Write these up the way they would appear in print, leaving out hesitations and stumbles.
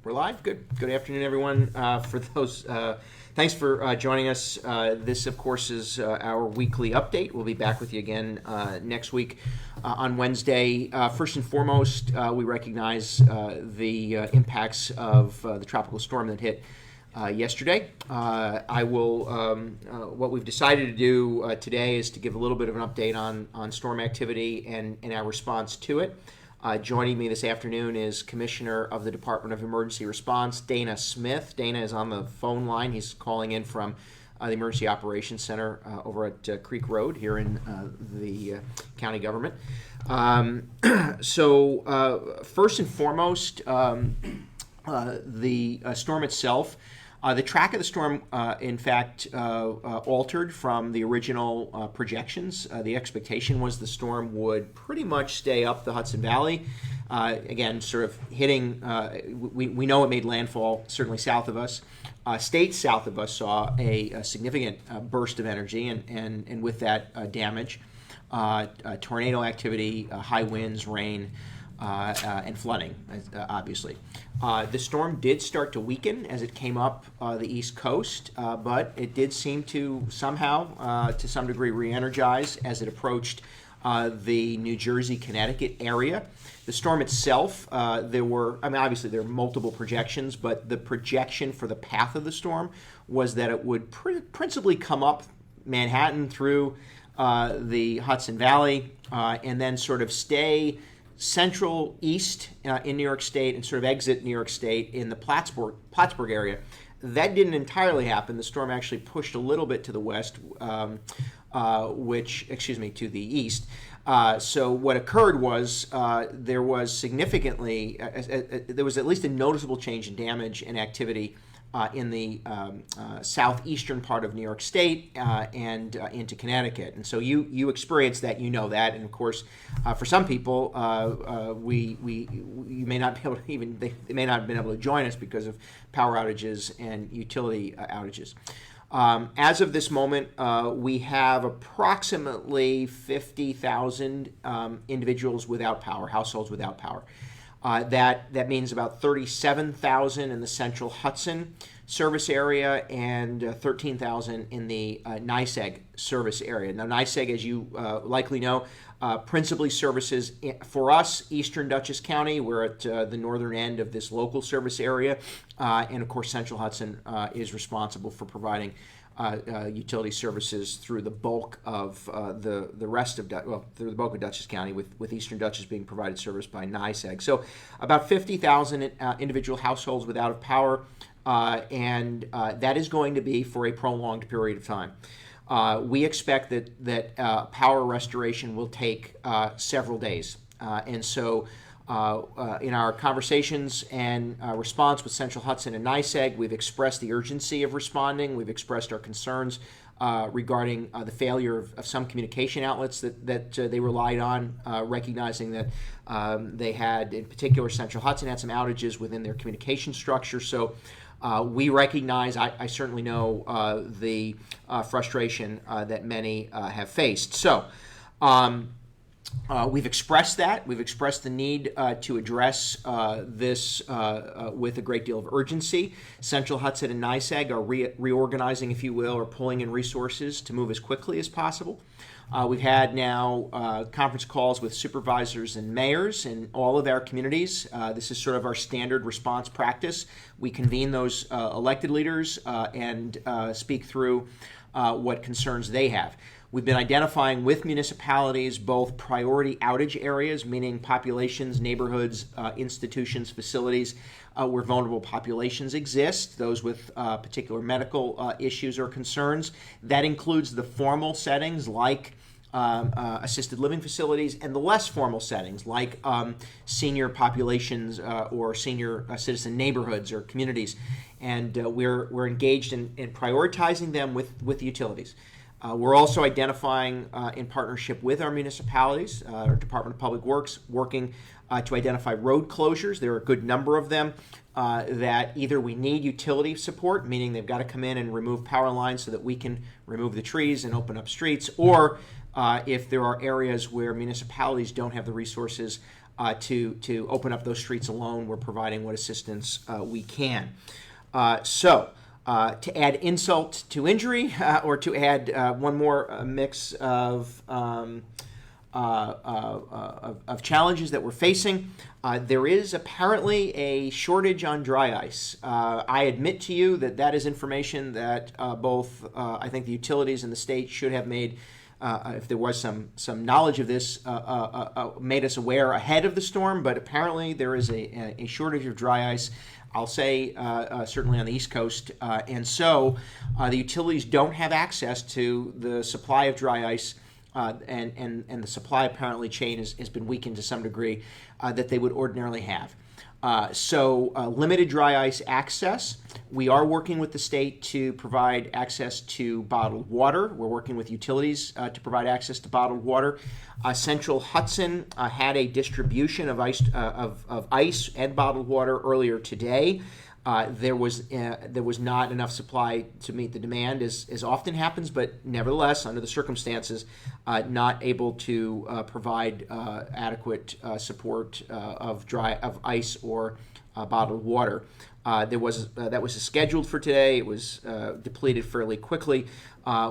We're live. Good afternoon, everyone. Thanks for joining us. This, of course, is our weekly update. We'll be back with you again next week on Wednesday. First and foremost, we recognize the impacts of the tropical storm that hit yesterday. What we've decided to do today is to give a little bit of an update on storm activity and our response to it. Joining me this afternoon is Commissioner of the Department of Emergency Response, Dana Smith. Dana is on the phone line. He's calling in from the Emergency Operations Center over at Creek Road here in the county government. First and foremost, the storm itself. The track of the storm, in fact, altered from the original projections. The expectation was the storm would pretty much stay up the Hudson Valley. Again, sort of hitting, we know it made landfall certainly south of us. States south of us saw a significant burst of energy and with that damage, tornado activity, high winds, rain, and flooding, obviously. The storm did start to weaken as it came up the East Coast, but it did seem to somehow, to some degree, re-energize as it approached the New Jersey, Connecticut area. The storm itself, obviously there are multiple projections, but the projection for the path of the storm was that it would principally come up Manhattan through the Hudson Valley and then sort of stay central east in New York State and sort of exit New York State in the Plattsburgh area. That didn't entirely happen. The storm actually pushed a little bit to the west, to the east. So what occurred was there was at least a noticeable change in damage and activity in the southeastern part of New York State and into Connecticut. And so you experienced that, you know that, and of course, for some people, you may not be able to they may not have been able to join us because of power outages and utility outages. As of this moment, we have approximately 50,000 individuals without power, households without power. That means about 37,000 in the central Hudson service area and 13,000 in the NYSEG service area. Now, NYSEG, as you likely know, principally services for us, Eastern Dutchess County. We're at the northern end of this local service area. And, of course, Central Hudson is responsible for providing utility services through the bulk of the rest of through the bulk of Dutchess County, with Eastern Dutchess being provided service by NYSEG. So about 50,000 individual households without power, and that is going to be for a prolonged period of time. We expect that power restoration will take several days, and so. In our conversations and response with Central Hudson and NYSEG, we've expressed the urgency of responding. We've expressed our concerns regarding the failure of some communication outlets that they relied on, recognizing that they had, in particular, Central Hudson had some outages within their communication structure. So we recognize, I certainly know the frustration that many have faced. So. We've expressed that. We've expressed the need to address this with a great deal of urgency. Central Hudson and NYSEG are reorganizing, if you will, or pulling in resources to move as quickly as possible. We've had now conference calls with supervisors and mayors in all of our communities. This is sort of our standard response practice. We convene those elected leaders and speak through what concerns they have. We've been identifying with municipalities both priority outage areas, meaning populations, neighborhoods, institutions, facilities where vulnerable populations exist, those with particular medical issues or concerns. That includes the formal settings like assisted living facilities and the less formal settings like senior populations or senior citizen neighborhoods or communities. And we're engaged in prioritizing them with utilities. We're also identifying, in partnership with our municipalities, our Department of Public Works, working to identify road closures. There are a good number of them that either we need utility support, meaning they've got to come in and remove power lines so that we can remove the trees and open up streets, or if there are areas where municipalities don't have the resources to open up those streets alone, we're providing what assistance we can. To add insult to injury, or to add one more mix of challenges that we're facing, there is apparently a shortage on dry ice. I admit to you that is information that both I think the utilities and the state should have made, if there was some knowledge of this, made us aware ahead of the storm. But apparently there is a shortage of dry ice. I'll say certainly on the East Coast, and so the utilities don't have access to the supply of dry ice, and the supply apparently chain has been weakened to some degree that they would ordinarily have. Limited dry ice access. We are working with the state to provide access to bottled water. We're working with utilities to provide access to bottled water. Central Hudson had a distribution of ice and bottled water earlier today. There was not enough supply to meet the demand, as often happens, but nevertheless, under the circumstances, not able to provide adequate support of ice or bottled water. That was scheduled for today. It was depleted fairly quickly.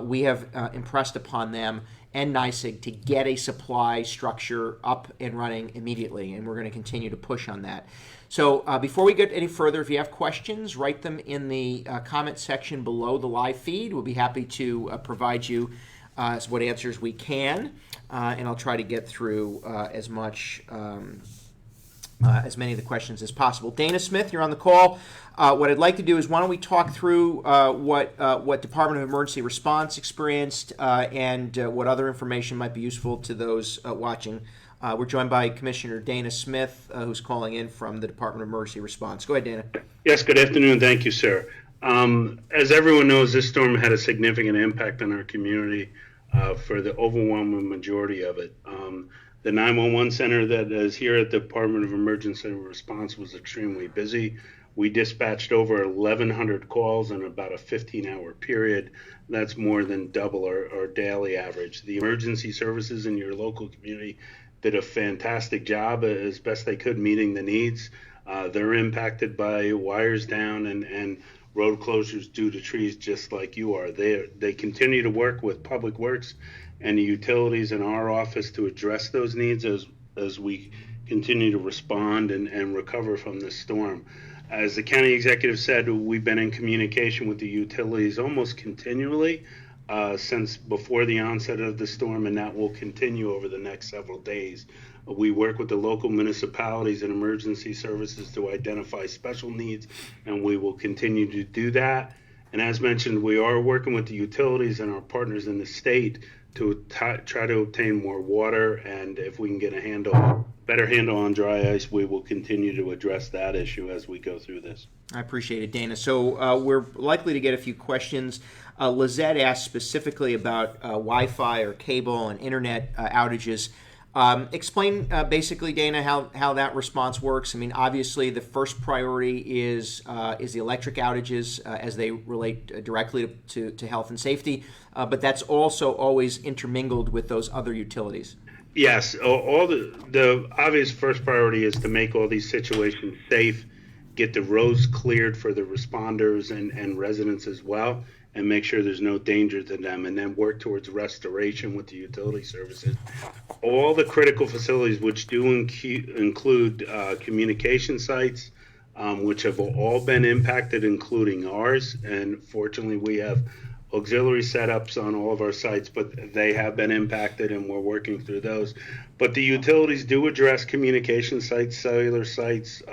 We have impressed upon them and NYSEG to get a supply structure up and running immediately, and we're going to continue to push on that. So before we get any further, if you have questions, write them in the comment section below the live feed. We'll be happy to provide you what answers we can, and I'll try to get through as many of the questions as possible. Dana Smith, you're on the call. What I'd like to do is, why don't we talk through what Department of Emergency Response experienced and what other information might be useful to those watching. We're joined by Commissioner Dana Smith, who's calling in from the Department of Emergency Response. Go ahead, Dana. Yes, good afternoon. Thank you, sir. As everyone knows, this storm had a significant impact on our community for the overwhelming majority of it. The 911 center that is here at the Department of Emergency Response was extremely busy. We dispatched over 1,100 calls in about a 15-hour period. That's more than double our daily average. The emergency services in your local community did a fantastic job as best they could meeting the needs. They're impacted by wires down and road closures due to trees, just like you are. They continue to work with Public Works and the utilities in our office to address those needs as we continue to respond and recover from this storm. As the county executive said, we've been in communication with the utilities almost continually since before the onset of the storm, and that will continue over the next several days. We work with the local municipalities and emergency services to identify special needs, and we will continue to do that. And as mentioned, we are working with the utilities and our partners in the state to try to obtain more water, and if we can get a better handle on dry ice, we will continue to address that issue as we go through this. I appreciate it, Dana. So we're likely to get a few questions. Lizette asked specifically about Wi-Fi or cable and internet outages. Explain basically, Dana, how that response works. I mean, obviously, the first priority is the electric outages as they relate directly to health and safety, but that's also always intermingled with those other utilities. Yes, all the obvious first priority is to make all these situations safe, get the roads cleared for the responders and residents as well, and make sure there's no danger to them, and then work towards restoration with the utility services. All the critical facilities, which do include communication sites, which have all been impacted, including ours, and fortunately we have auxiliary setups on all of our sites, but they have been impacted and we're working through those. But the utilities do address communication sites, cellular sites,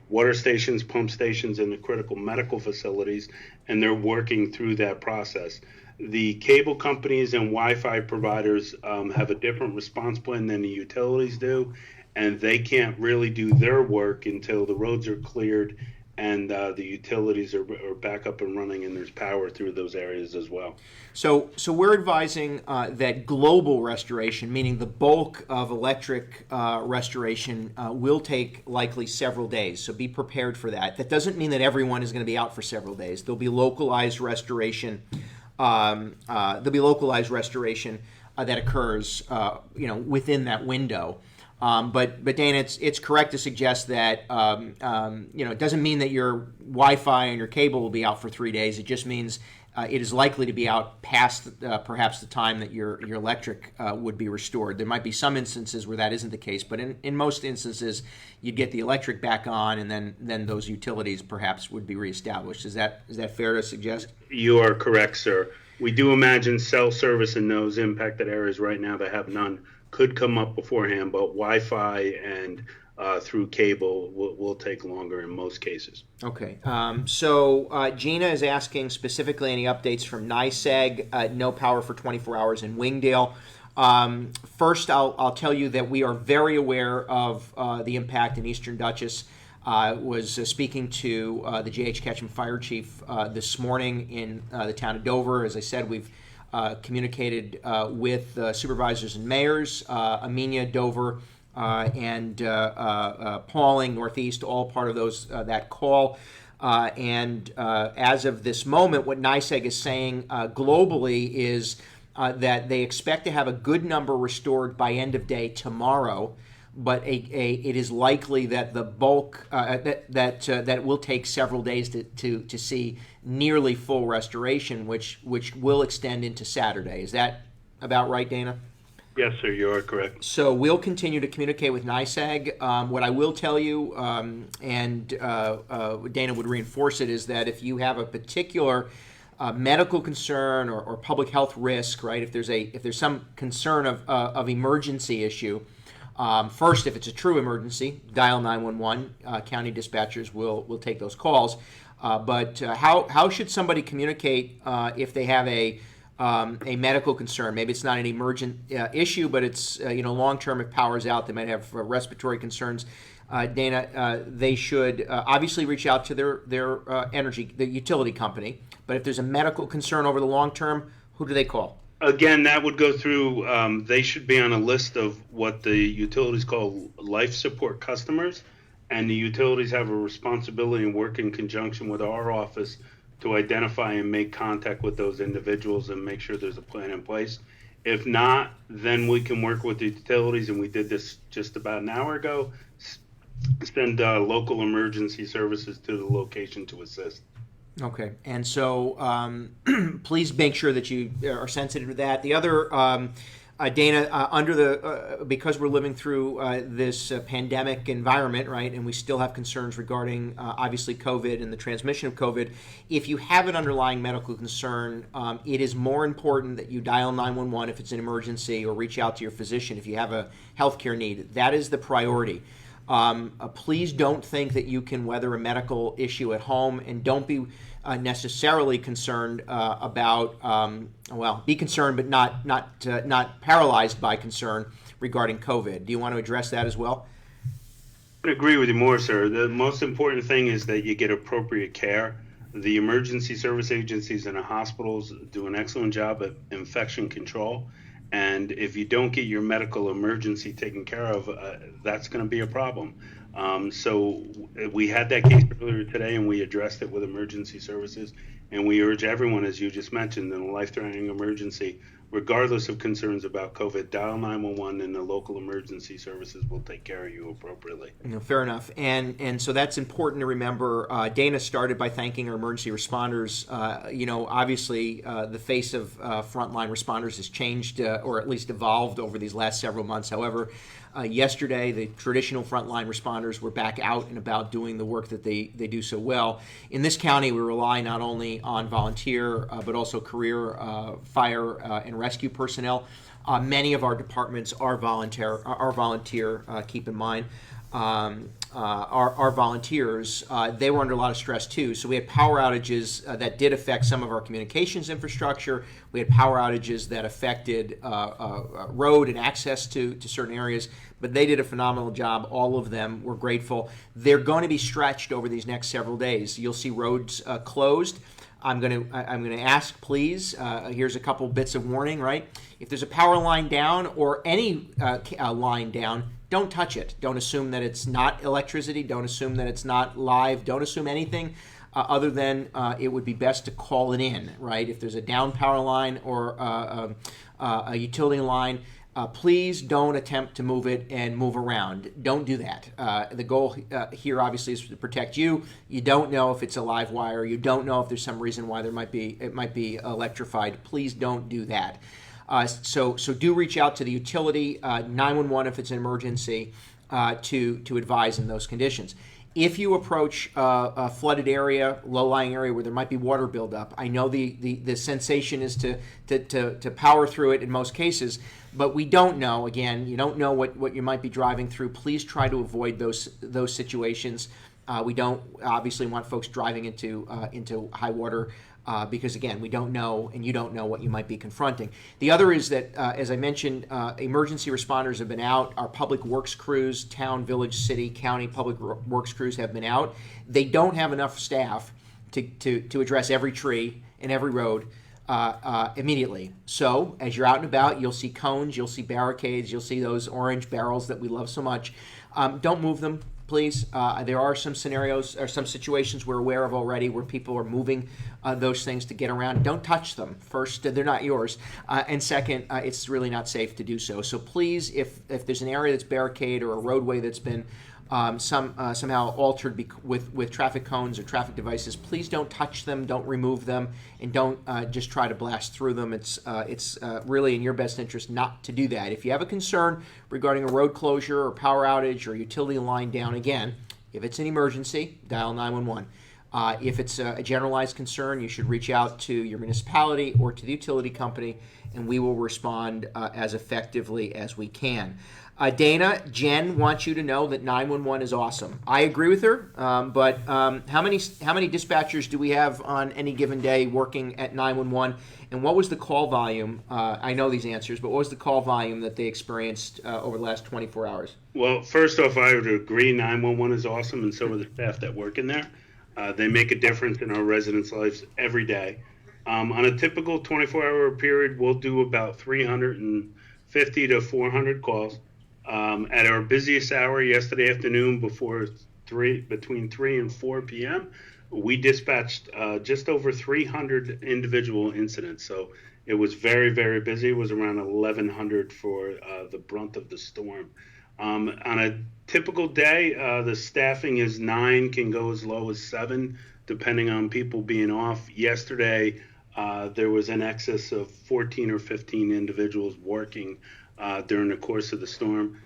water stations, pump stations, and the critical medical facilities, and they're working through that process. The cable companies and Wi-Fi providers have a different response plan than the utilities do, and they can't really do their work until the roads are cleared and the utilities are back up and running and there's power through those areas as well. So we're advising that global restoration, meaning the bulk of electric restoration, will take likely several days. So be prepared for that. That doesn't mean that everyone is going to be out for several days. There'll be localized restoration. that occurs, within that window. But Dana, it's correct to suggest that it doesn't mean that your Wi-Fi and your cable will be out for 3 days. It just means it is likely to be out past perhaps the time that your electric would be restored. There might be some instances where that isn't the case, but in most instances, you'd get the electric back on, and then those utilities perhaps would be reestablished. Is that fair to suggest? You are correct, sir. We do imagine cell service in those impacted areas right now that have none could come up beforehand, but Wi-Fi and through cable will take longer in most cases. Okay. So Gina is asking specifically any updates from NYSEG, no power for 24 hours in Wingdale. First, I'll tell you that we are very aware of the impact in Eastern Dutchess. Was speaking to the J.H. Ketchum Fire Chief this morning in the town of Dover. As I said, we've communicated with supervisors and mayors, Amenia, Dover, and Pauling, Northeast, all part of that call. And as of this moment, what NYSEG is saying globally is that they expect to have a good number restored by end of day tomorrow, but it is likely that the bulk that it will take several days to see nearly full restoration, which will extend into Saturday. Is that about right, Dana? Yes, sir, you are correct. So we'll continue to communicate with NYSEG. What I will tell you, and Dana would reinforce it, is that if you have a particular medical concern or public health risk, right? If there's some concern of emergency issue, first, if it's a true emergency, dial 911. County dispatchers will take those calls. But how should somebody communicate if they have a medical concern? Maybe it's not an emergent issue, but it's long term. If power's out, they might have respiratory concerns. Dana, they should obviously reach out to their the utility company. But if there's a medical concern over the long term, who do they call? Again, that would go through, they should be on a list of what the utilities call life support customers, and the utilities have a responsibility and work in conjunction with our office to identify and make contact with those individuals and make sure there's a plan in place. If not, then we can work with the utilities, and we did this just about an hour ago, send local emergency services to the location to assist. Okay, and so please make sure that you are sensitive to that. The other, Dana, because we're living through this pandemic environment, right, and we still have concerns regarding obviously COVID and the transmission of COVID. If you have an underlying medical concern, it is more important that you dial 911 if it's an emergency, or reach out to your physician if you have a healthcare need. That is the priority. Please don't think that you can weather a medical issue at home, and don't be necessarily concerned about. Be concerned, but not paralyzed by concern regarding COVID. Do you want to address that as well? I agree with you more, sir. The most important thing is that you get appropriate care. The emergency service agencies and the hospitals do an excellent job at infection control. And if you don't get your medical emergency taken care of, that's going to be a problem. So we had that case earlier today, and we addressed it with emergency services. And we urge everyone, as you just mentioned, in a life-threatening emergency, regardless of concerns about COVID, dial 911, and the local emergency services will take care of you appropriately. Fair enough. And so that's important to remember. Dana started by thanking our emergency responders. Obviously, the face of frontline responders has changed, or at least evolved over these last several months. However, yesterday, the traditional frontline responders were back out and about doing the work that they do so well. In this county, we rely not only on volunteer, but also career fire and rescue personnel. Many of our departments are volunteer. Keep in mind, our volunteers. They were under a lot of stress too. So we had power outages that did affect some of our communications infrastructure. We had power outages that affected road and access to certain areas. But they did a phenomenal job. All of them were grateful. They're going to be stretched over these next several days. You'll see roads closed. I'm going to ask, please. Here's a couple bits of warning, right? If there's a power line down or any line down, don't touch it. Don't assume that it's not electricity. Don't assume that it's not live. Don't assume anything. other than it would be best to call it in, right? If there's a down power line or a utility line, please don't attempt to move it and move around. Don't do that. The goal here obviously is to protect you. You don't know if it's a live wire. You don't know if there's some reason why it might be electrified. Please don't do that. So do reach out to the utility, 911 if it's an emergency, to advise in those conditions. If you approach a flooded area, low-lying area where there might be water buildup, I know the sensation is to power through it in most cases, but we don't know. Again, you don't know what you might be driving through. Please try to avoid those situations. We don't obviously want folks driving into high water because, again, we don't know, and you don't know what you might be confronting. The other is that, as I mentioned, emergency responders have been out. Our public works crews, town, village, city, county public works crews have been out. They don't have enough staff to address every tree and every road immediately. So as you're out and about, you'll see cones, you'll see barricades, you'll see those orange barrels that we love so much. Don't move them, please. There are some scenarios or some situations we're aware of already where people are moving those things to get around. Don't touch them. First, they're not yours. And second, it's really not safe to do so. So please, if there's an area that's barricaded or a roadway that's been somehow altered with traffic cones or traffic devices, please don't touch them, don't remove them, and don't just try to blast through them. It's really in your best interest not to do that. If you have a concern regarding a road closure or power outage or utility line down, again, if it's an emergency, dial 911. If it's a generalized concern, you should reach out to your municipality or to the utility company, and we will respond as effectively as we can. Dana, Jen wants you to know that 911 is awesome. I agree with her, but how many dispatchers do we have on any given day working at 911? And what was the call volume? I know these answers, but what was the call volume that they experienced over the last 24 hours? Well, first off, I would agree 911 is awesome, and so are the staff that work in there. They make a difference in our residents' lives every day. On a typical 24-hour period, we'll do about 350 to 400 calls. At our busiest hour yesterday afternoon between 3 and 4 p.m., we dispatched just over 300 individual incidents. So it was very, very busy. It was around 1,100 for the brunt of the storm. On a typical day, the staffing is 9, can go as low as 7, depending on people being off. Yesterday, there was an excess of 14 or 15 individuals working during the course of the storm.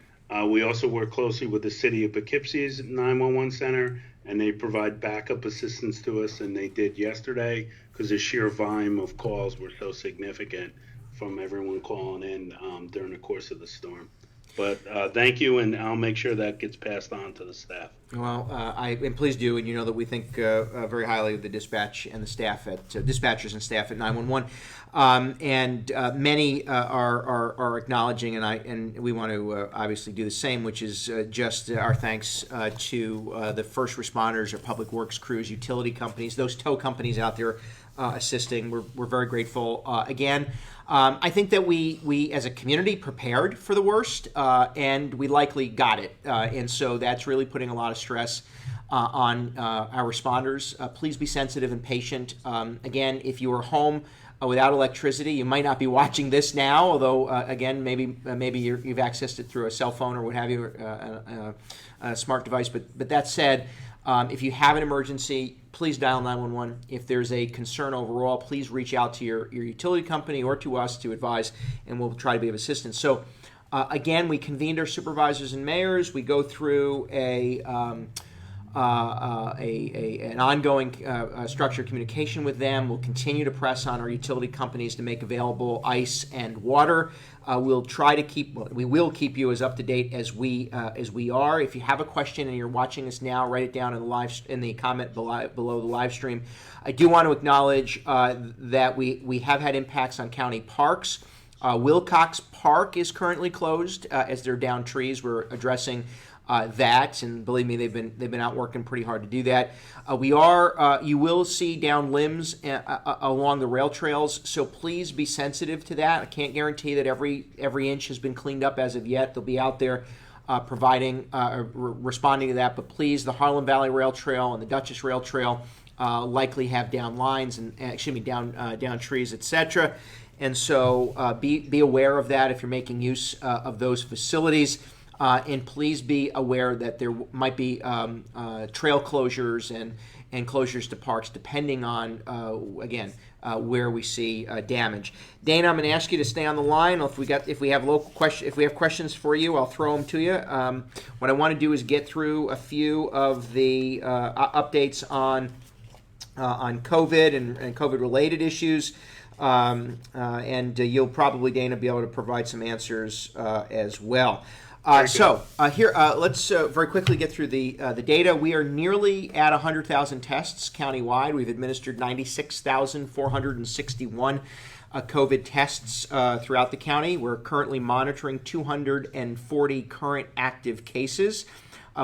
We also work closely with the city of Poughkeepsie's 911 center, and they provide backup assistance to us, and they did yesterday because the sheer volume of calls were so significant from everyone calling in during the course of the storm. But thank you, and I'll make sure that gets passed on to the staff. Well, and please do, and you know that we think very highly of the dispatch and the staff at dispatchers and staff at 911, and many are acknowledging, and we want to obviously do the same, which is just our thanks to the first responders or public works crews, utility companies, those tow companies out there assisting. We're very grateful. Again, I think that we as a community prepared for the worst, and we likely got it. And so that's really putting a lot of stress on our responders. Please be sensitive and patient. Again, if you are home without electricity, you might not be watching this now, although, again, maybe you've accessed it through a cell phone or what have you, a smart device. But that said, if you have an emergency, please dial 911. If there's a concern overall, please reach out to your utility company or to us to advise, and we'll try to be of assistance. So, again, we convened our supervisors and mayors. We go through an ongoing structured communication with them. We'll continue to press on our utility companies to make available ice and water. We will keep you as up to date as we are. If you have a question and you're watching us now, write it down in the comment below the live stream. I do want to acknowledge that we have had impacts on county parks. Wilcox Park is currently closed as they're down trees. We're addressing that, and believe me, they've been out working pretty hard to do that. You will see down limbs along the rail trails, so please be sensitive to that. I can't guarantee that every inch has been cleaned up as of yet. They'll be out there responding to that, but please, the Harlem Valley Rail Trail and the Dutchess Rail Trail likely have down lines and down trees, etc. And so be aware of that if you're making use of those facilities. And please be aware that there might be trail closures and closures to parks, depending on, where we see damage. Dana, I'm going to ask you to stay on the line. If we have questions for you, I'll throw them to you. What I want to do is get through a few of the updates on COVID and COVID-related issues. And you'll probably, Dana, be able to provide some answers as well. Here, let's very quickly get through the data. We are nearly at 100,000 tests countywide. We've administered 96,461 COVID tests throughout the county. We're currently monitoring 240 current active cases.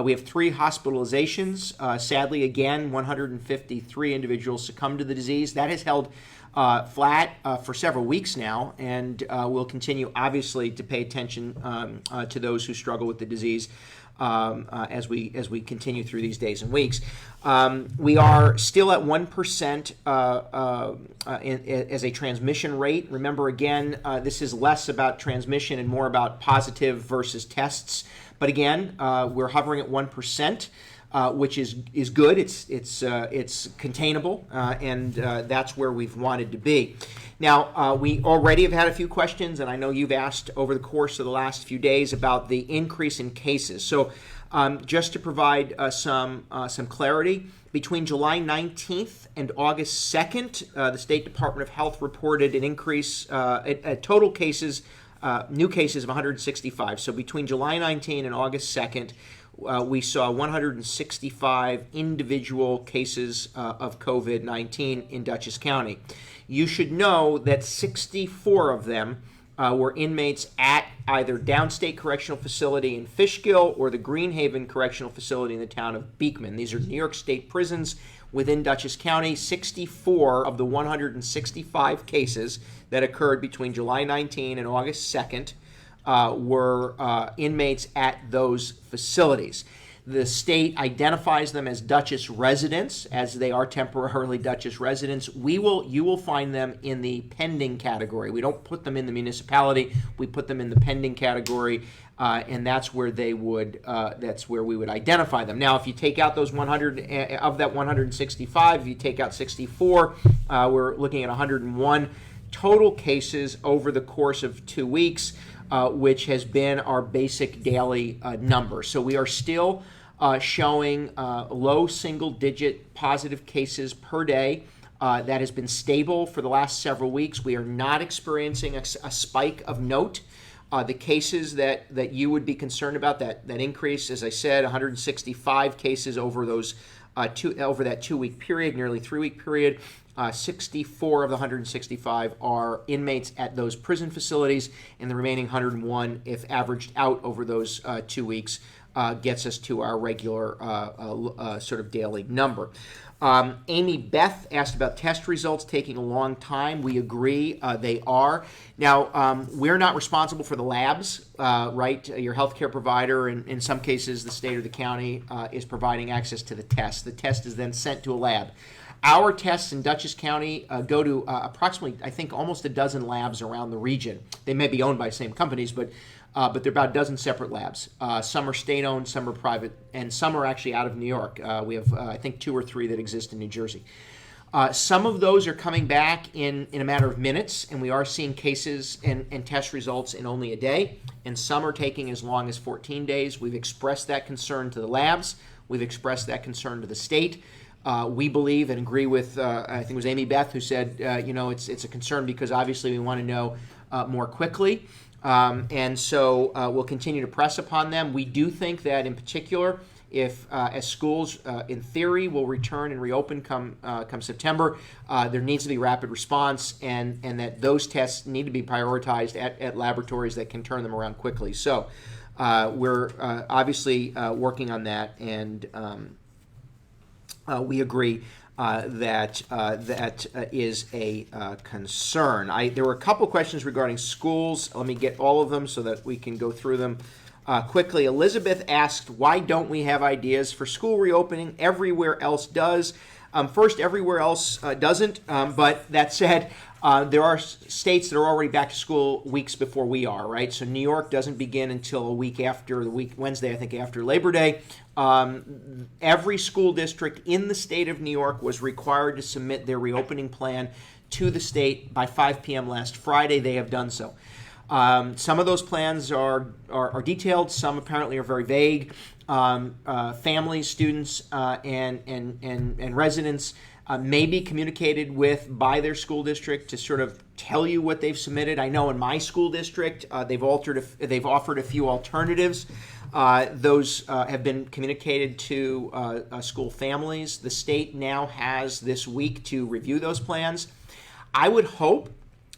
We have 3 hospitalizations. Sadly, again, 153 individuals succumbed to the disease. That has held flat for several weeks now, and we'll continue, obviously, to pay attention to those who struggle with the disease as we continue through these days and weeks. We are still at 1% as a transmission rate. Remember, again, this is less about transmission and more about positive versus tests. But again, we're hovering at 1%. Which is good. It's containable, and that's where we've wanted to be. Now, we already have had a few questions, and I know you've asked over the course of the last few days about the increase in cases. So, just to provide some clarity, between July 19th and August 2nd, the State Department of Health reported an increase at total cases, new cases of 165. So between July 19 and August 2nd. We saw 165 individual cases of COVID-19 in Dutchess County. You should know that 64 of them were inmates at either Downstate Correctional Facility in Fishkill or the Greenhaven Correctional Facility in the town of Beekman. These are New York State prisons within Dutchess County. 64 of the 165 cases that occurred between July 19 and August 2nd were inmates at those facilities. The state identifies them as Dutchess residents, as they are temporarily Dutchess residents. You will find them in the pending category. We don't put them in the municipality. We put them in the pending category, and that's where we would identify them. Now, if you take out those 100 of that 165, if you take out 64, we're looking at 101 total cases over the course of 2 weeks. Which has been our basic daily number. So we are still showing low single-digit positive cases per day. That has been stable for the last several weeks. We are not experiencing a spike of note. The cases that you would be concerned about, that increase, as I said, 165 cases over those over that 2-week period, nearly 3-week period. 64 of the 165 are inmates at those prison facilities, and the remaining 101, if averaged out over those 2 weeks, gets us to our regular sort of daily number. Amy Beth asked about test results taking a long time. We agree, they are. Now, we're not responsible for the labs, right? Your healthcare provider, and in some cases the state or the county, is providing access to the test. The test is then sent to a lab. Our tests in Dutchess County go to approximately, I think, almost a dozen labs around the region. They may be owned by the same companies, but they're about a dozen separate labs. Some are state-owned, some are private, and some are actually out of New York. We have, I think, 2 or 3 that exist in New Jersey. Some of those are coming back in a matter of minutes, and we are seeing cases and test results in only a day, and some are taking as long as 14 days. We've expressed that concern to the labs. We've expressed that concern to the state. We believe and agree with, I think it was Amy Beth who said, it's a concern because obviously we want to know more quickly. And so we'll continue to press upon them. We do think that in particular, if as schools in theory will return and reopen come September, there needs to be rapid response, and that those tests need to be prioritized at laboratories that can turn them around quickly. So we're obviously working on that, and we agree that is a concern. There were a couple questions regarding schools. Let me get all of them so that we can go through them quickly. Elizabeth asked, why don't we have ideas for school reopening? Everywhere else does. First, everywhere else doesn't, but that said, there are states that are already back to school weeks before we are, right? So New York doesn't begin until a week after Wednesday, I think, after Labor Day. Every school district in the state of New York was required to submit their reopening plan to the state by 5 p.m. last Friday. They have done so. Some of those plans are detailed. Some apparently are very vague. Families, students, and residents may be communicated with by their school district to sort of tell you what they've submitted. I know in my school district, they've offered a few alternatives. Those have been communicated to school families. The state now has this week to review those plans. I would hope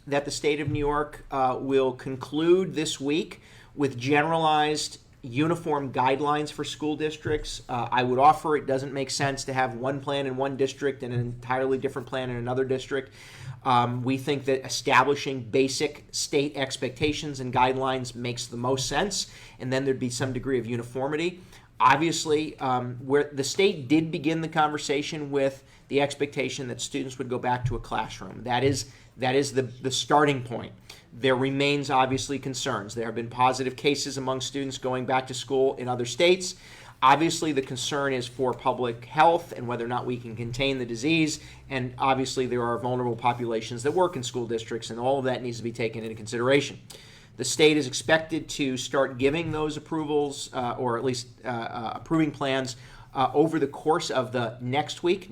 that the state of New York will conclude this week with generalized uniform guidelines for school districts. I would offer it doesn't make sense to have one plan in one district and an entirely different plan in another district. We think that establishing basic state expectations and guidelines makes the most sense, and then there'd be some degree of uniformity. Obviously, where the state did begin the conversation with the expectation that students would go back to a classroom. That is the starting point. There remains obviously concerns. There have been positive cases among students going back to school in other states. Obviously, the concern is for public health and whether or not we can contain the disease. And obviously, there are vulnerable populations that work in school districts, and all of that needs to be taken into consideration. The state is expected to start giving those approvals, or at least approving plans, over the course of the next week,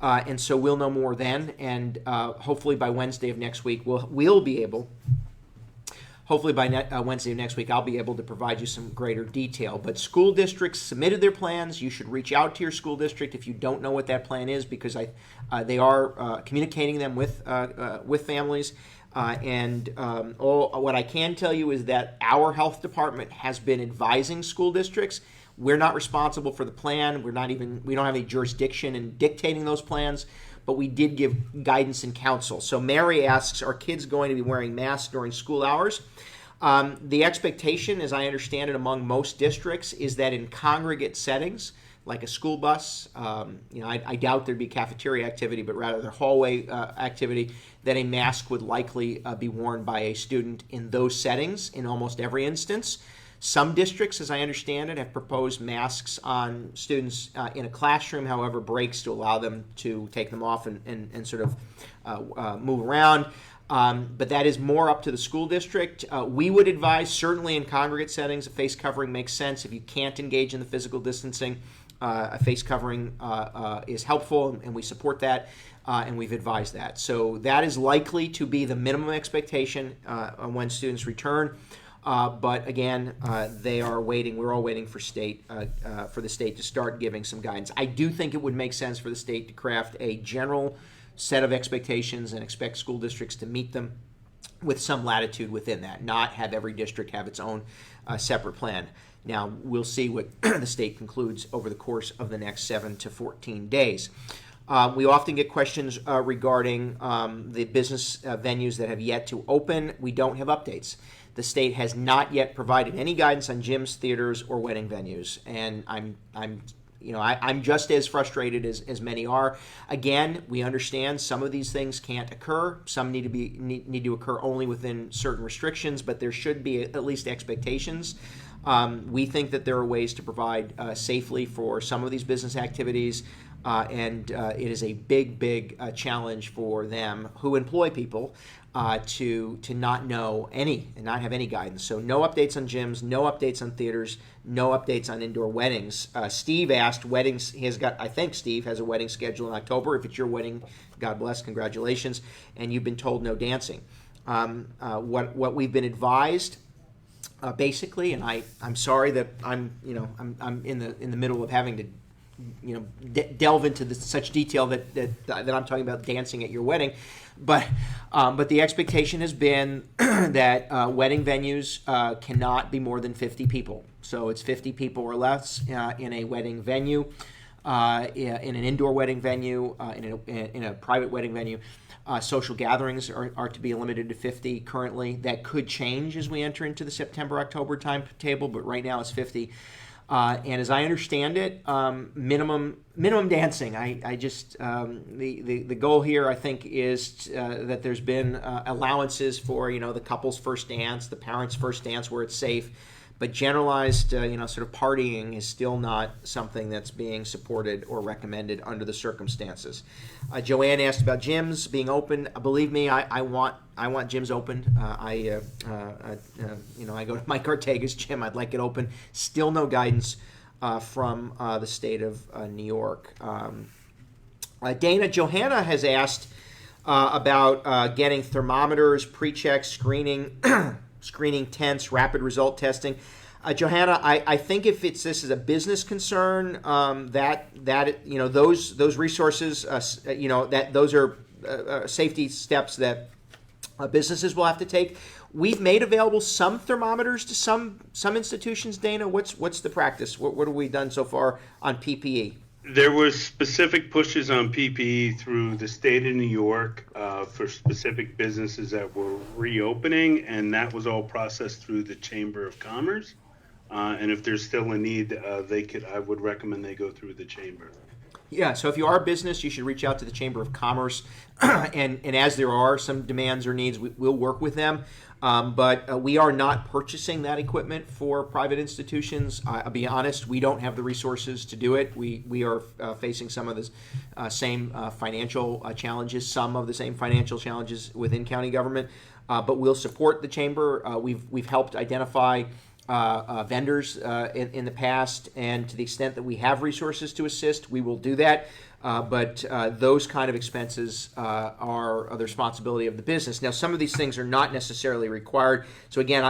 and so we'll know more then, and hopefully by Wednesday of next week, we'll be able, hopefully by Wednesday of next week, I'll be able to provide you some greater detail. But school districts submitted their plans. You should reach out to your school district if you don't know what that plan is, because they are communicating them with families. What I can tell you is that our health department has been advising school districts. We're not responsible for the plan. We don't have any jurisdiction in dictating those plans, but we did give guidance and counsel. So Mary asks, are kids going to be wearing masks during school hours? The expectation, as I understand it, among most districts is that in congregate settings, like a school bus, I doubt there'd be cafeteria activity, but rather the hallway activity, that a mask would likely be worn by a student in those settings in almost every instance. Some districts, as I understand it, have proposed masks on students in a classroom, however, breaks to allow them to take them off and sort of move around. But that is more up to the school district. We would advise, certainly in congregate settings, a face covering makes sense. If you can't engage in the physical distancing, a face covering is helpful, and we support that, and we've advised that. So that is likely to be the minimum expectation when students return. But again, they are waiting. We're all waiting for for the state to start giving some guidance. I do think it would make sense for the state to craft a general set of expectations and expect school districts to meet them with some latitude within that, not have every district have its own separate plan. Now, we'll see what the state concludes over the course of the next 7 to 14 days. We often get questions regarding the business venues that have yet to open. We don't have updates. The state has not yet provided any guidance on gyms, theaters, or wedding venues, and I'm just as frustrated as many are. Again, we understand some of these things can't occur. Some need to occur only within certain restrictions, but there should be at least expectations. We think that there are ways to provide safely for some of these business activities, and it is a big challenge for them who employ people to not know any and not have any guidance. So no updates on gyms, no updates on theaters, no updates on indoor weddings. Steve asked weddings. I think Steve has a wedding scheduled in October. If it's your wedding, God bless, congratulations. And you've been told no dancing. What we've been advised, basically, and I'm sorry that I'm in the middle of having to delve into such detail that I'm talking about dancing at your wedding, but the expectation has been that wedding venues cannot be more than 50 people. So it's 50 people or less in a wedding venue, in an indoor wedding venue, in a private wedding venue. Social gatherings are to be limited to 50 currently. That could change as we enter into the September-October timetable, but right now it's 50. And as I understand it, minimum dancing. I just the goal here, I think, is that there's been allowances for the couple's first dance, the parents' first dance, where it's safe. But generalized, sort of partying is still not something that's being supported or recommended under the circumstances. Joanne asked about gyms being open. Believe me, I want gyms open. I go to Mike Ortega's gym. I'd like it open. Still no guidance from the state of New York. Johanna has asked about getting thermometers, pre-check, screening tents, rapid result testing. Johanna, I think if this is a business concern, those resources, those are safety steps that businesses will have to take. We've made available some thermometers to some institutions. Dana, what's the practice? What have we done so far on PPE? There were specific pushes on PPE through the state of New York for specific businesses that were reopening, and that was all processed through the Chamber of Commerce. And if there's still a need, I would recommend they go through the Chamber. Yeah, so if you are a business, you should reach out to the Chamber of Commerce. and as there are some demands or needs, we'll work with them. But we are not purchasing that equipment for private institutions. I'll be honest, we don't have the resources to do it. We are facing some of the same financial challenges, within county government. But we'll support the chamber. We've helped identify vendors in the past, and to the extent that we have resources to assist, we will do that. But those kind of expenses are the responsibility of the business. Now, some of these things are not necessarily required. So again,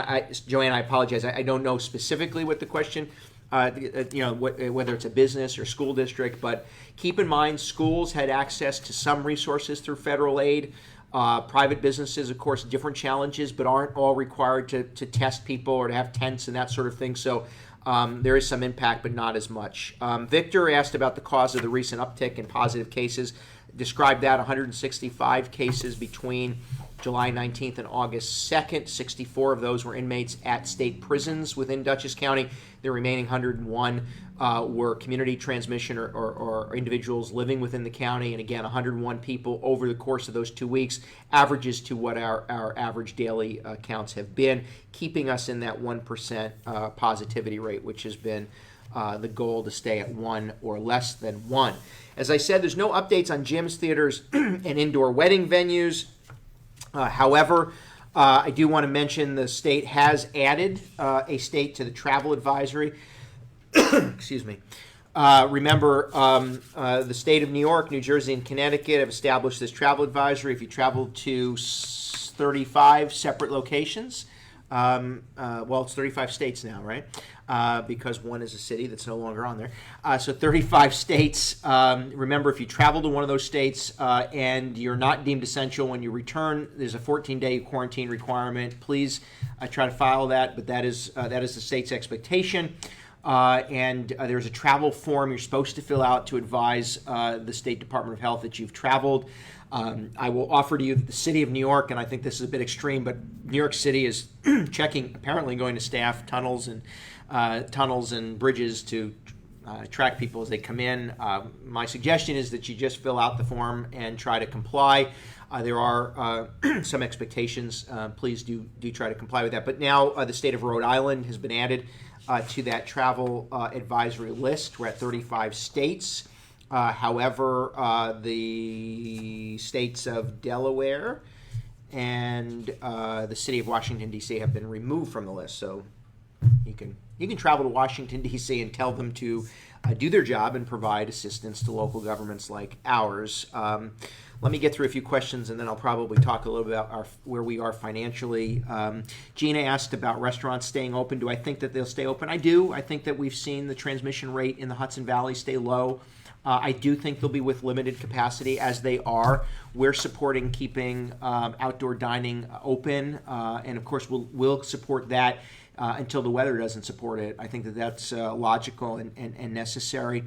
Joanne, I apologize. I don't know specifically what the question, whether it's a business or school district, but keep in mind schools had access to some resources through federal aid. Private businesses, of course, different challenges, but aren't all required to test people or to have tents and that sort of thing. So there is some impact, but not as much. Victor asked about the cause of the recent uptick in positive cases. Described that 165 cases between July 19th and August 2nd. 64 of those were inmates at state prisons within Dutchess County. The remaining 101 were community transmission or individuals living within the county. And again, 101 people over the course of those 2 weeks, averages to what our average daily counts have been, keeping us in that 1% positivity rate, which has been the goal, to stay at 1 or less than 1. As I said, there's no updates on gyms, theaters, and indoor wedding venues. However, I do want to mention the state has added a state to the travel advisory. Excuse me. Remember, the state of New York, New Jersey, and Connecticut have established this travel advisory. If you travel to 35 separate locations, it's 35 states now, right? Because one is a city that's no longer on there. So 35 states. Remember, if you travel to one of those states and you're not deemed essential when you return, there's a 14-day quarantine requirement. Please try to follow that, but that is the state's expectation. And there's a travel form you're supposed to fill out to advise the State Department of Health that you've traveled. I will offer to you that the city of New York, and I think this is a bit extreme, but New York City is apparently going to staff tunnels and bridges to track people as they come in. My suggestion is that you just fill out the form and try to comply. There are some expectations. Please do try to comply with that. But now the state of Rhode Island has been added to that travel advisory list. We're at 35 states. However, the states of Delaware and the city of Washington, D.C. have been removed from the list. So you can travel to Washington, D.C. and tell them to do their job and provide assistance to local governments like ours. Let me get through a few questions, and then I'll probably talk a little bit about where we are financially. Gina asked about restaurants staying open. Do I think that they'll stay open? I do. I think that we've seen the transmission rate in the Hudson Valley stay low. I do think they'll be with limited capacity, as they are. We're supporting keeping outdoor dining open, and of course we'll support that until the weather doesn't support it. I think that's logical and necessary.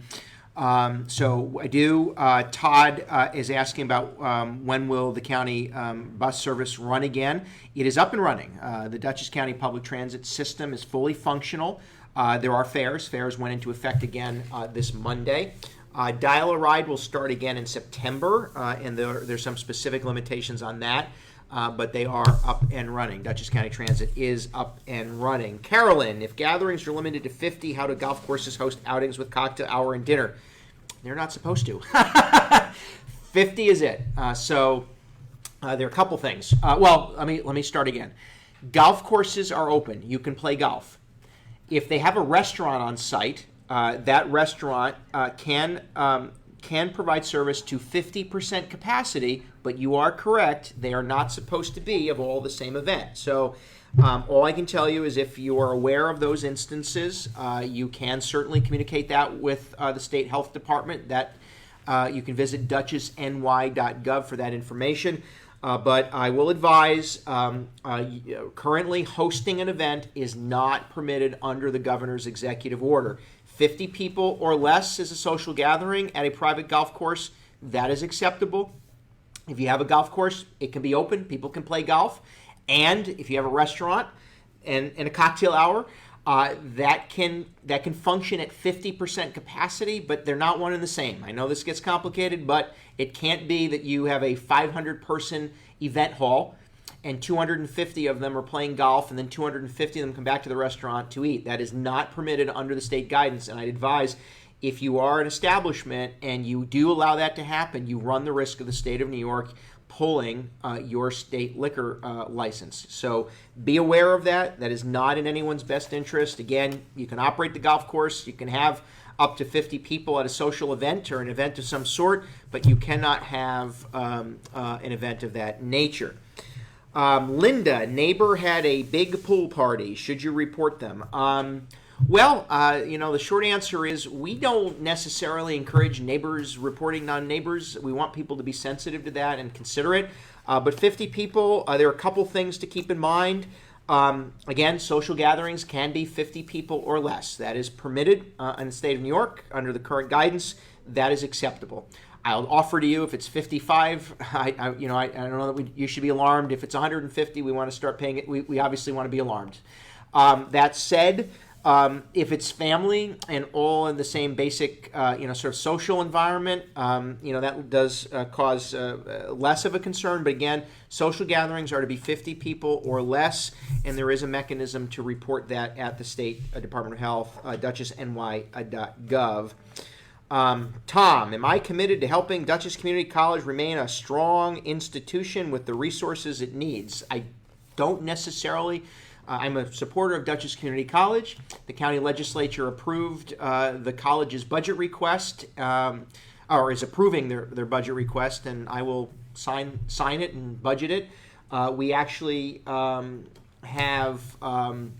So I do. Todd is asking about when will the county bus service run again. It is up and running. The Dutchess County Public Transit system is fully functional. There are fares. Fares went into effect again this Monday. Dial-A-Ride will start again in September, and there's some specific limitations on that, but they are up and running. Dutchess County Transit is up and running. Carolyn, if gatherings are limited to 50, how do golf courses host outings with cocktail hour and dinner? They're not supposed to. 50 is it. So there are a couple things. Well, let me start again. Golf courses are open. You can play golf. If they have a restaurant on site, that restaurant can provide service to 50% capacity, but you are correct, they are not supposed to be of all the same event. So all I can tell you is if you are aware of those instances, you can certainly communicate that with the state health department. That you can visit dutchessny.gov for that information. But I will advise, currently hosting an event is not permitted under the governor's executive order. 50 people or less is a social gathering at a private golf course. That is acceptable. If you have a golf course, it can be open. People can play golf. And if you have a restaurant and a cocktail hour, that can function at 50% capacity, but they're not one and the same. I know this gets complicated, but it can't be that you have a 500-person event hall and 250 of them are playing golf and then 250 of them come back to the restaurant to eat. That is not permitted under the state guidance, and I'd advise if you are an establishment and you do allow that to happen, you run the risk of the state of New York pulling your state liquor license. So be aware of that. That is not in anyone's best interest. Again, you can operate the golf course. You can have up to 50 people at a social event or an event of some sort, but you cannot have an event of that nature. Linda, neighbor had a big pool party. Should you report them? Well, the short answer is we don't necessarily encourage neighbors reporting non-neighbors. We want people to be sensitive to that and considerate. But 50 people, there are a couple things to keep in mind. Again, social gatherings can be 50 people or less. That is permitted in the state of New York under the current guidance. That is acceptable. I'll offer to you if it's 55. I don't know that you should be alarmed. If it's 150, we want to start paying it. We obviously want to be alarmed. That said, if it's family and all in the same basic, sort of social environment, that does cause less of a concern. But again, social gatherings are to be 50 people or less, and there is a mechanism to report that at the State Department of Health, dutchessny.gov. Tom, am I committed to helping Dutchess Community College remain a strong institution with the resources it needs? I don't necessarily. I'm a supporter of Dutchess Community College. The county legislature approved the college's budget request, or is approving their budget request, and I will sign it and budget it. We actually have an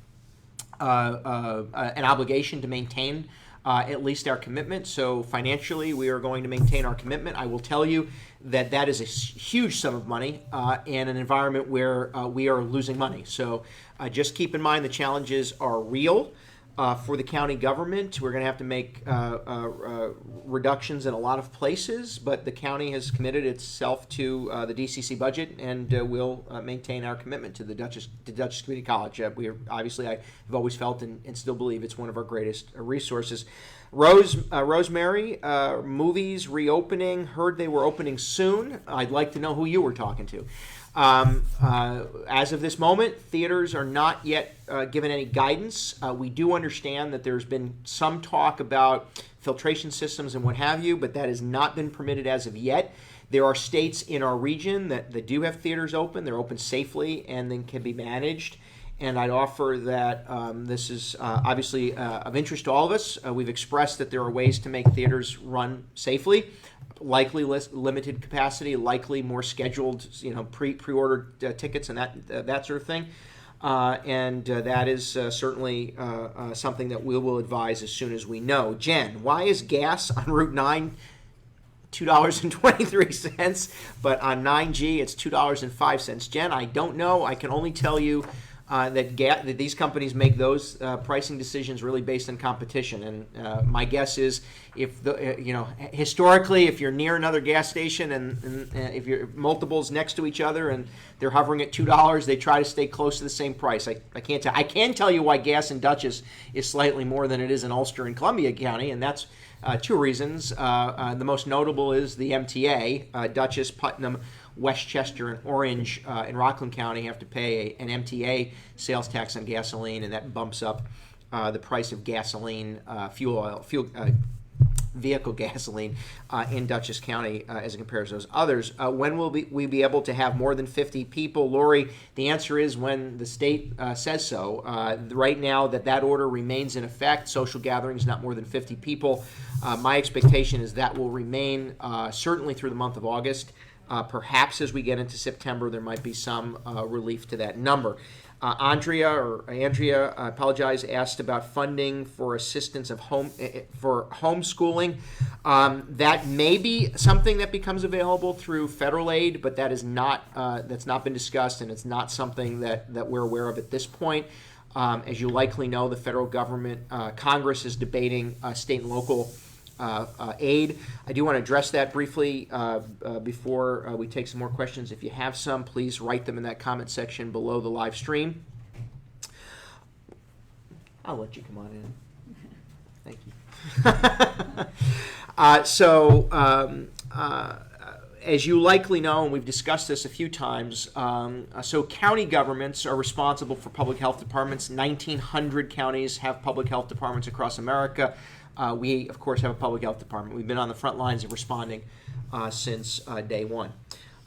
obligation to maintain at least our commitment. So financially, we are going to maintain our commitment. I will tell you that is a huge sum of money in an environment where we are losing money. So just keep in mind the challenges are real for the county government. We're going to have to make reductions in a lot of places, but the county has committed itself to the DCC budget, and will maintain our commitment to the Dutchess Community College. We are, obviously, I have always felt and still believe it's one of our greatest resources. Rosemary, movies reopening. Heard they were opening soon. I'd like to know who you were talking to. As of this moment, theaters are not yet given any guidance. We do understand that there's been some talk about filtration systems and what have you, but that has not been permitted as of yet. There are states in our region that do have theaters open. They're open safely and then can be managed. And I'd offer that this is obviously of interest to all of us. We've expressed that there are ways to make theaters run safely, likely limited capacity, likely more scheduled, pre-ordered tickets and that sort of thing. And that is certainly something that we will advise as soon as we know. Jen, why is gas on Route 9 $2.23, but on 9G it's $2.05? Jen, I don't know. I can only tell you that these companies make those pricing decisions really based on competition. And my guess is, if historically, if you're near another gas station and if you're multiples next to each other and they're hovering at $2, they try to stay close to the same price. I can't tell. I can tell you why gas in Dutchess is slightly more than it is in Ulster and Columbia County, and that's two reasons. The most notable is the MTA. Dutchess, Putnam, Westchester, and Orange in Rockland County have to pay an MTA sales tax on gasoline, and that bumps up the price of gasoline, vehicle gasoline in Dutchess County as it compares to those others. When will we be able to have more than 50 people, Lori? The answer is when the state says so. Right now, that order remains in effect. Social gatherings not more than 50 people. My expectation is that will remain certainly through the month of August. Perhaps as we get into September, there might be some relief to that number. Andrea, I apologize, asked about funding for assistance of for homeschooling. That may be something that becomes available through federal aid, but that is not that's not been discussed, and it's not something that we're aware of at this point. As you likely know, the federal government, Congress is debating state and local aid. I do want to address that briefly before we take some more questions. If you have some, please write them in that comment section below the live stream. I'll let you come on in. Thank you. As you likely know, and we've discussed this a few times, so county governments are responsible for public health departments. 1,900 counties have public health departments across America. We, of course, have a public health department. We've been on the front lines of responding since day one.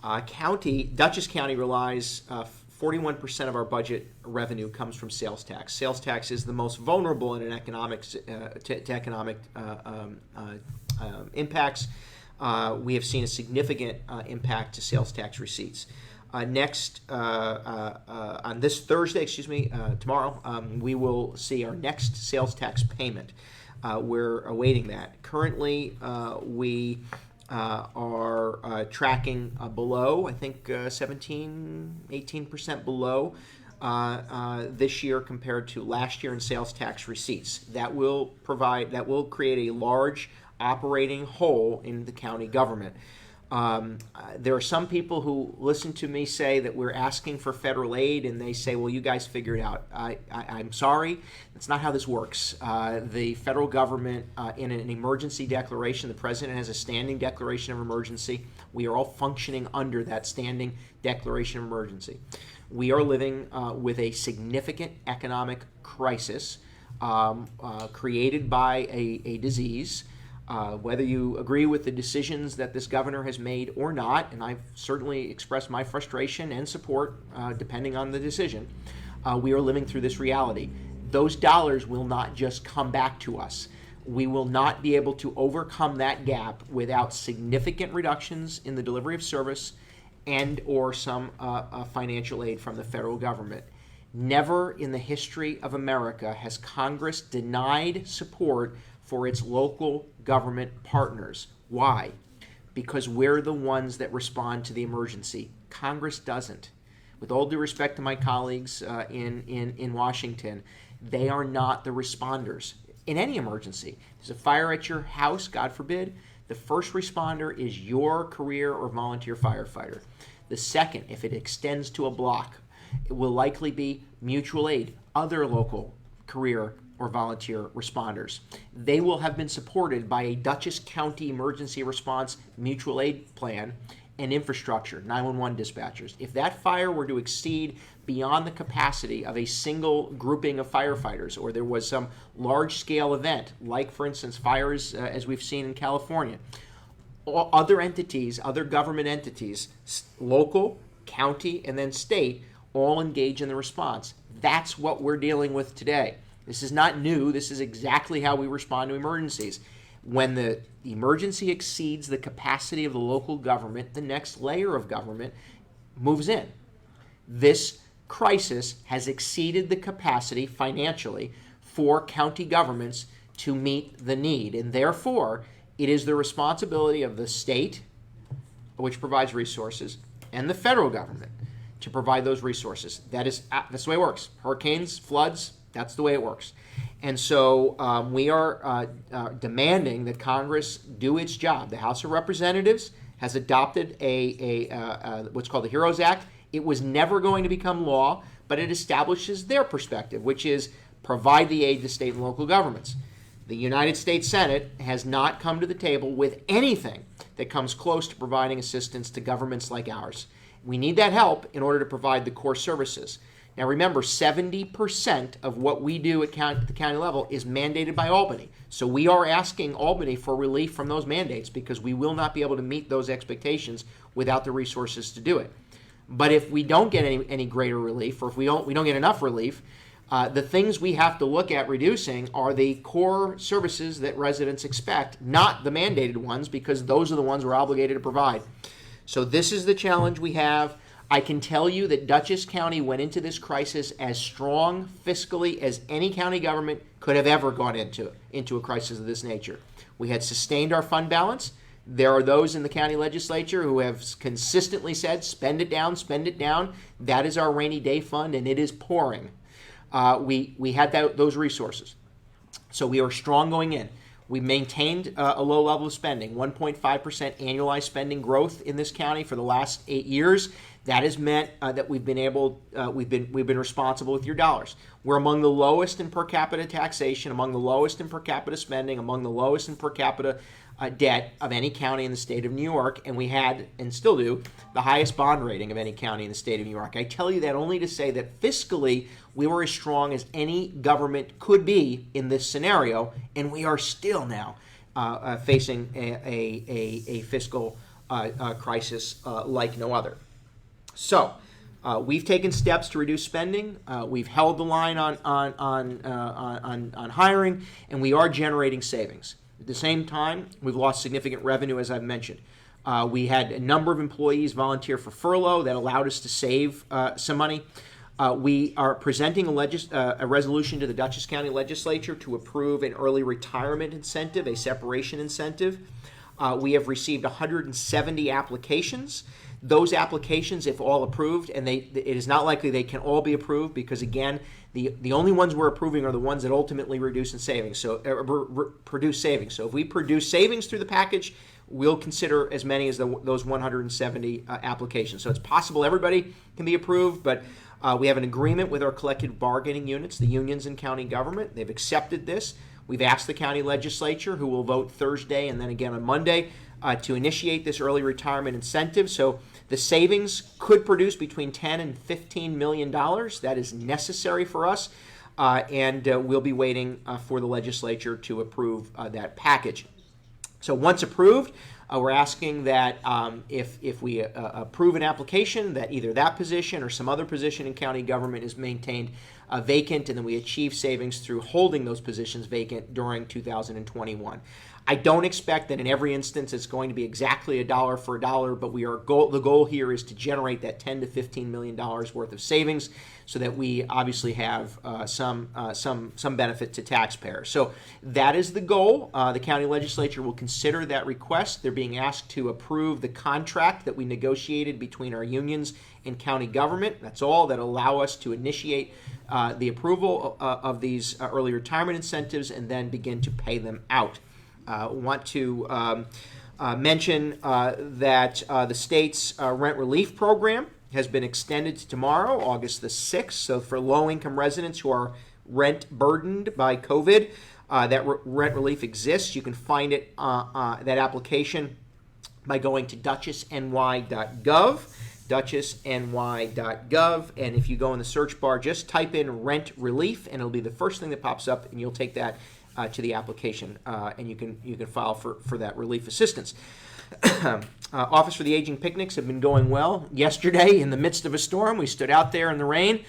Dutchess County relies, 41% of our budget revenue comes from sales tax. Sales tax is the most vulnerable in an economic impacts. We have seen a significant impact to sales tax receipts. Next, on this Thursday, tomorrow, we will see our next sales tax payment. We're awaiting that. Currently, we are tracking below, I think 18% below this year compared to last year in sales tax receipts. That will create a large operating hole in the county government. There are some people who listen to me say that we're asking for federal aid, and they say, well, you guys figure it out. I'm sorry. That's not how this works. The federal government, in an emergency declaration, the president has a standing declaration of emergency. We are all functioning under that standing declaration of emergency. We are living with a significant economic crisis created by a disease. Whether you agree with the decisions that this governor has made or not, and I've certainly expressed my frustration and support depending on the decision, we are living through this reality. Those dollars will not just come back to us. We will not be able to overcome that gap without significant reductions in the delivery of service and or some financial aid from the federal government. Never in the history of America has Congress denied support for its local government partners. Why? Because we're the ones that respond to the emergency. Congress doesn't. With all due respect to my colleagues in Washington, they are not the responders in any emergency. There's a fire at your house, God forbid. The first responder is your career or volunteer firefighter. The second, if it extends to a block, it will likely be mutual aid, other local career or volunteer responders. They will have been supported by a Dutchess County emergency response mutual aid plan and infrastructure, 911 dispatchers. If that fire were to exceed beyond the capacity of a single grouping of firefighters, or there was some large-scale event, like, for instance, fires as we've seen in California, other entities, other government entities, local, county, and then state, all engage in the response. That's what we're dealing with today. This is not new. This is exactly how we respond to emergencies. When the emergency exceeds the capacity of the local government, the next layer of government moves in. This crisis has exceeded the capacity financially for county governments to meet the need, and therefore it is the responsibility of the state, which provides resources, and the federal government to provide those resources. That's the way it works. Hurricanes, floods, that's the way it works. And so we are demanding that Congress do its job. The House of Representatives has adopted what's called the HEROES Act. It was never going to become law, but it establishes their perspective, which is provide the aid to state and local governments. The United States Senate has not come to the table with anything that comes close to providing assistance to governments like ours. We need that help in order to provide the core services. Now remember, 70% of what we do at the county level is mandated by Albany. So we are asking Albany for relief from those mandates because we will not be able to meet those expectations without the resources to do it. But if we don't get any greater relief, or if we don't get enough relief, the things we have to look at reducing are the core services that residents expect, not the mandated ones, because those are the ones we're obligated to provide. So this is the challenge we have. I can tell you that Dutchess County went into this crisis as strong fiscally as any county government could have ever gone into a crisis of this nature. We had sustained our fund balance. There are those in the county legislature who have consistently said, spend it down, spend it down. That is our rainy day fund, and it is pouring. We had those resources. So we are strong going in. We maintained a low level of spending, 1.5% annualized spending growth in this county for the last 8 years. That has meant that we've been responsible with your dollars. We're among the lowest in per capita taxation, among the lowest in per capita spending, among the lowest in per capita debt of any county in the state of New York, and we had, and still do, the highest bond rating of any county in the state of New York. I tell you that only to say that fiscally, we were as strong as any government could be in this scenario, and we are still now facing a fiscal crisis like no other. So, we've taken steps to reduce spending. We've held the line on hiring, and we are generating savings. At the same time, we've lost significant revenue, as I've mentioned. We had a number of employees volunteer for furlough that allowed us to save some money. We are presenting a resolution to the Dutchess County Legislature to approve an early retirement incentive, a separation incentive. We have received 170 applications. Those applications, if all approved, and it is not likely they can all be approved because, again, the only ones we're approving are the ones that ultimately produce savings. So if we produce savings through the package, we'll consider as many as those 170 applications. So it's possible everybody can be approved, but we have an agreement with our collective bargaining units, the unions in county government. They've accepted this. We've asked the county legislature, who will vote Thursday and then again on Monday, to initiate this early retirement incentive. So the savings could produce between $10 and $15 million. That is necessary for us, and we'll be waiting for the legislature to approve that package. So once approved, we're asking that if we approve an application, that either that position or some other position in county government is maintained vacant, and then we achieve savings through holding those positions vacant during 2021. I don't expect that in every instance it's going to be exactly a dollar for a dollar, but the goal here is to generate that $10 to $15 million worth of savings so that we obviously have some benefit to taxpayers. So that is the goal. The county legislature will consider that request. They're being asked to approve the contract that we negotiated between our unions and county government. That's all that allow us to initiate the approval of these early retirement incentives and then begin to pay them out. Want to mention that the state's rent relief program has been extended to tomorrow, August the 6th. So for low-income residents who are rent burdened by COVID, that rent relief exists. You can find it that application by going to dutchessny.gov. dutchessny.gov, and if you go in the search bar, just type in rent relief, and it'll be the first thing that pops up, and you'll take that to the application, and you can file for that relief assistance. Office for the Aging picnics have been going well. Yesterday, in the midst of a storm, we stood out there in the rain,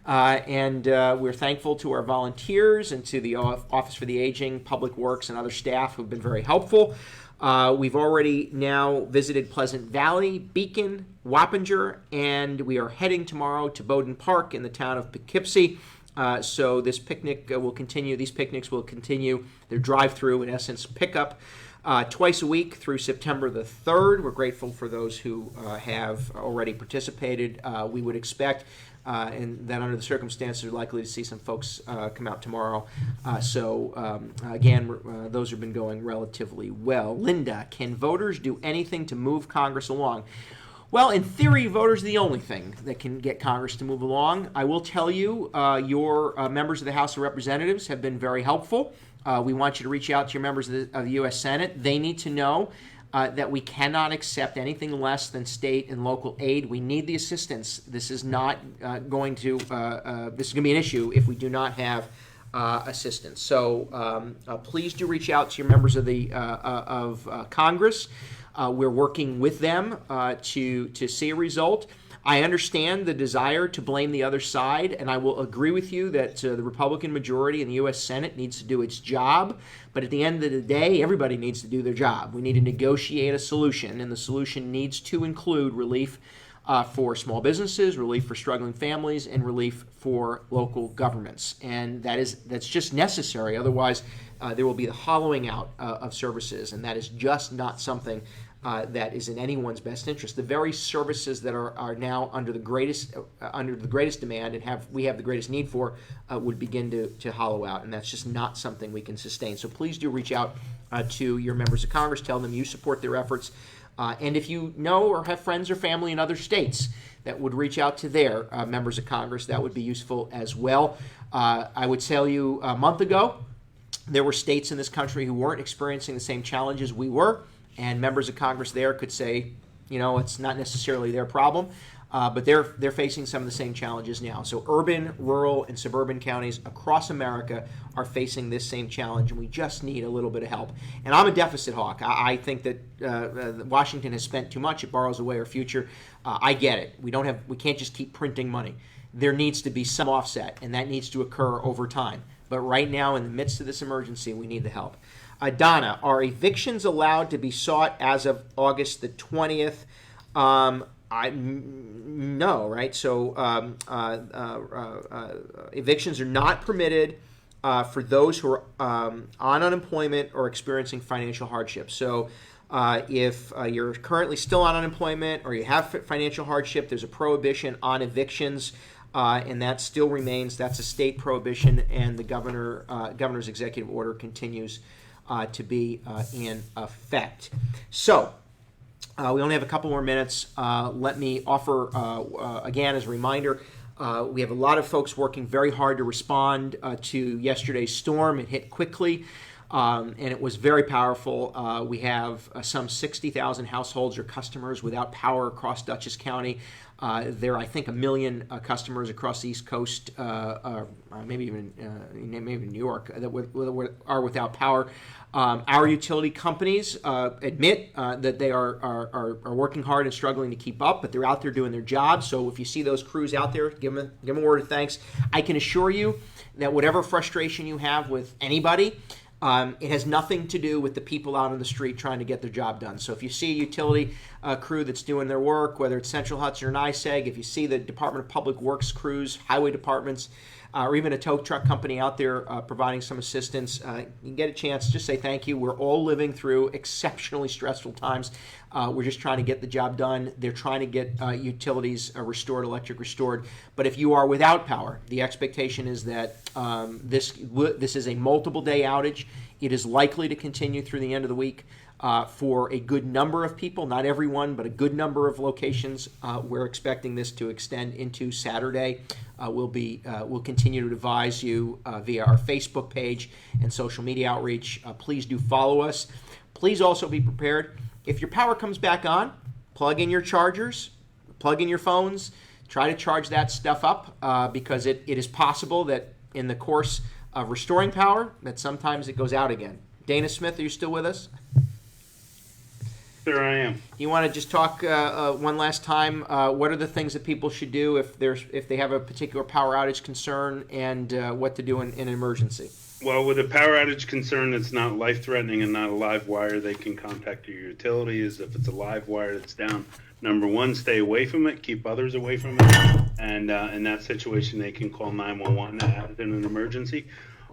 and we're thankful to our volunteers and to the Office for the Aging, Public Works, and other staff who've been very helpful. We've already now visited Pleasant Valley, Beacon, Wappinger, and we are heading tomorrow to Bowdoin Park in the town of Poughkeepsie. So this picnic will continue. These picnics will continue their drive-through, in essence, pickup twice a week through September the 3rd. We're grateful for those who have already participated. We would expect and that under the circumstances, we're likely to see some folks come out tomorrow. Again, those have been going relatively well. Linda, can voters do anything to move Congress along? Well, in theory, voters are the only thing that can get Congress to move along. I will tell you, your members of the House of Representatives have been very helpful. We want you to reach out to your members of the U.S. Senate. They need to know that we cannot accept anything less than state and local aid. We need the assistance. This is not going to be an issue if we do not have assistance. So please do reach out to your members of the Congress. We're working with them to see a result. I understand the desire to blame the other side, and I will agree with you that the Republican majority in the U.S. Senate needs to do its job. But at the end of the day, everybody needs to do their job. We need to negotiate a solution, and the solution needs to include relief for small businesses, relief for struggling families, and relief for local governments. And that's just necessary. Otherwise, there will be the hollowing out of services, and that is just not something that is in anyone's best interest. The very services that are now under the greatest demand and we have the greatest need for would begin to hollow out, and that's just not something we can sustain. So please do reach out to your members of Congress. Tell them you support their efforts. And if you know or have friends or family in other states that would reach out to their members of Congress, that would be useful as well. I would tell you a month ago, there were states in this country who weren't experiencing the same challenges we were, and members of Congress there could say, it's not necessarily their problem, but they're facing some of the same challenges now. So urban, rural, and suburban counties across America are facing this same challenge, and we just need a little bit of help. And I'm a deficit hawk. I think that Washington has spent too much. It borrows away our future. I get it. We can't just keep printing money. There needs to be some offset, and that needs to occur over time. But right now, in the midst of this emergency, we need the help. Donna, are evictions allowed to be sought as of August the 20th? No, right? So evictions are not permitted for those who are on unemployment or experiencing financial hardship. So if you're currently still on unemployment or you have financial hardship, there's a prohibition on evictions. And that still remains. That's a state prohibition, and the governor's executive order continues to be in effect. So we only have a couple more minutes. Let me offer, again, as a reminder, we have a lot of folks working very hard to respond to yesterday's storm. It hit quickly, and it was very powerful. We have some 60,000 households or customers without power across Dutchess County. There are, I think, 1 million customers across the East Coast, maybe even New York, that are without power. Our utility companies admit that they are working hard and struggling to keep up, but they're out there doing their job. So if you see those crews out there, give them a word of thanks. I can assure you that whatever frustration you have with anybody, it has nothing to do with the people out on the street trying to get their job done. So if you see a utility crew that's doing their work, whether it's Central Hudson or NYSEG, if you see the Department of Public Works crews, highway departments, or even a tow truck company out there providing some assistance, you get a chance, just say thank you. We're all living through exceptionally stressful times. We're just trying to get the job done. They're trying to get utilities restored, electric restored. But if you are without power, the expectation is that this is a multiple day outage. It is likely to continue through the end of the week for a good number of people, not everyone, but a good number of locations. We're expecting this to extend into Saturday. We'll continue to advise you via our Facebook page and social media outreach. Please do follow us. Please also be prepared. If your power comes back on, plug in your chargers, plug in your phones, try to charge that stuff up because it is possible that in the course of restoring power, that sometimes it goes out again. Dana Smith, are you still with us? Sure, I am. You want to just talk one last time? What are the things that people should do if they have a particular power outage concern, and what to do in an emergency? Well, with a power outage concern that's not life-threatening and not a live wire, they can contact your utilities. If it's a live wire that's down, number one, stay away from it, keep others away from it, and in that situation, they can call 911 in an emergency.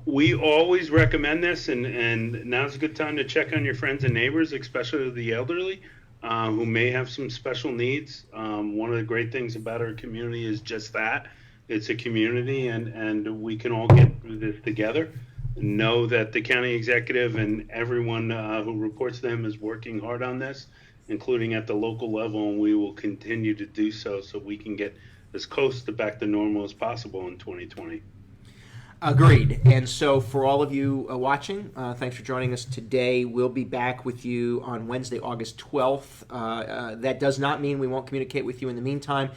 We always recommend this, and now's a good time to check on your friends and neighbors, especially the elderly, who may have some special needs. One of the great things about our community is just that. It's a community, and we can all get through this together. Know that the county executive and everyone who reports to them is working hard on this, including at the local level, and we will continue to do so we can get as close to back to normal as possible in 2020. Agreed. And so for all of you watching, thanks for joining us today. We'll be back with you on Wednesday, August 12th. That does not mean we won't communicate with you in the meantime.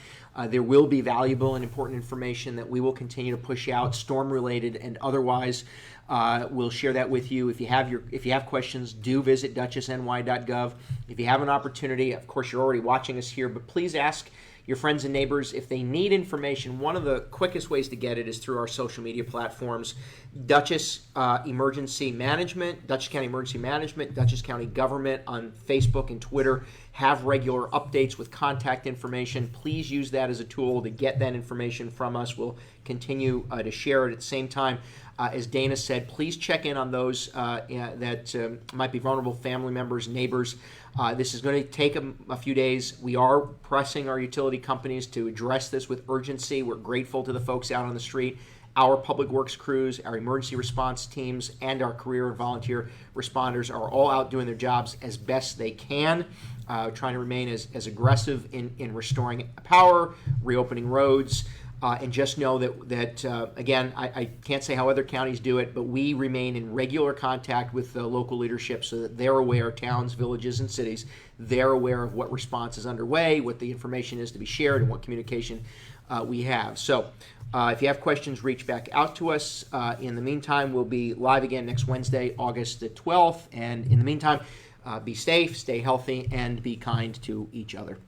There will be valuable and important information that we will continue to push out, storm-related and otherwise. We'll share that with you. If you have questions, do visit dutchessny.gov. If you have an opportunity, of course, you're already watching us here, but please ask your friends and neighbors if they need information. One of the quickest ways to get it is through our social media platforms. Dutchess Emergency Management, Dutchess County Emergency Management, Dutchess County Government on Facebook and Twitter have regular updates with contact information. Please use that as a tool to get that information from us. We'll continue to share it at the same time. As Dana said, please check in on those that might be vulnerable, family members, neighbors. This is going to take a few days. We are pressing our utility companies to address this with urgency. We're grateful to the folks out on the street, our public works crews, our emergency response teams, and our career and volunteer responders are all out doing their jobs as best they can, trying to remain as aggressive in restoring power, reopening roads. And just know that again, I can't say how other counties do it, but we remain in regular contact with the local leadership so that they're aware, towns, villages, and cities, they're aware of what response is underway, what the information is to be shared, and what communication we have. So if you have questions, reach back out to us. In the meantime, we'll be live again next Wednesday, August the 12th. And in the meantime, be safe, stay healthy, and be kind to each other.